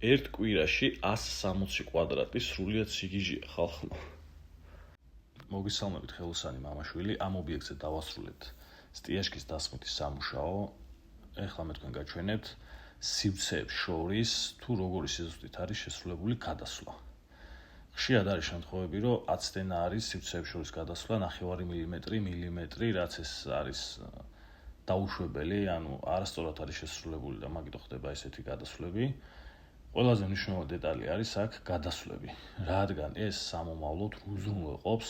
ერთ კვირაში 160 კვადრატი სრულიად სიგიჟეა ხალხო. მოგესალმებით ხელოსანი მამაშვილი, ამ ობიექტზე დავასრულეთ სტიაჟკის დასმითი სამუშაო. ეხლა მე თქვენ გაჩვენებთ სივრცეებს შორის თუ როგორი სიზუსტით არის შესრულებული გადასვლა. ხშირად არის შემთხვევები, რომ აცდენა არის სივრცეებს შორის გადასვლა 9 მილიმეტრი, რაც ეს არის დაუშვებელი, ანუ არასწორად არის შესრულებული და მაგით ხდება ესეთი გადასვლები. ყველაზე მნიშვნელოვანი დეტალი არის აქ გადასვლები, რადგან ეს სამომავლოდ უზრუნველყოფს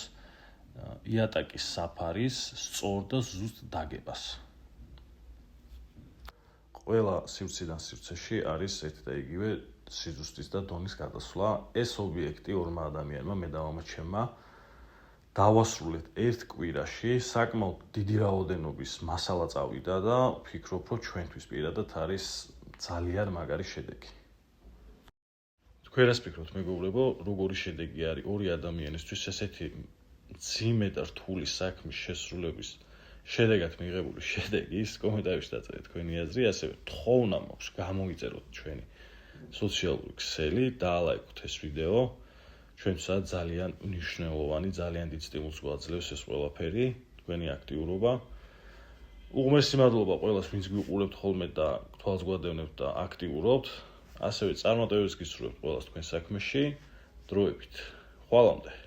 იატაკის საფარის სწორ და ზუსტ დაგებას. ყველა სივრციდან სივრცეში არის ერთი და იგივე სიზუსტის და დონის გადასვლა. ეს ობიექტი ორმა ადამიანმა, მე და მამაჩემმა, დავასრულეთ ერთ კვირაში, საკმაოდ დიდი რაოდენობის მასალა წავიდა და ვფიქრობ, რომ ჩვენთვის პირადად არის ძალიან მაგარი შედეგი. თქვენ რას ფიქრობთ, მეგობრებო, როგორი შედეგი არის ორი ადამიანისთვის ესეთი მძიმე და რთული საქმის შესრულების შედეგად მიღებული შედეგის? კომენტარებში დაწერეთ თქვენი აზრი, ასევე თხოვნა მაქვს გამოიწეროთ ჩვენი სოციალური ქსელი, დაალაიქოთ ეს ვიდეო. ჩვენთვისაც ძალიან მნიშვნელოვანი, ძალიან დიდ სტიმულს გვაძლევს ეს ყველაფერი, თქვენი აქტიურობა. უღმესი მადლობა ყველას, ვინც გვიყურებთ ხოლმე და თვალს გვადევნებთ და აქტიურობთ. ასევე წარმატებებს გისურვებთ ყველას თქვენ საქმეში. დროებით. ხვალამდე.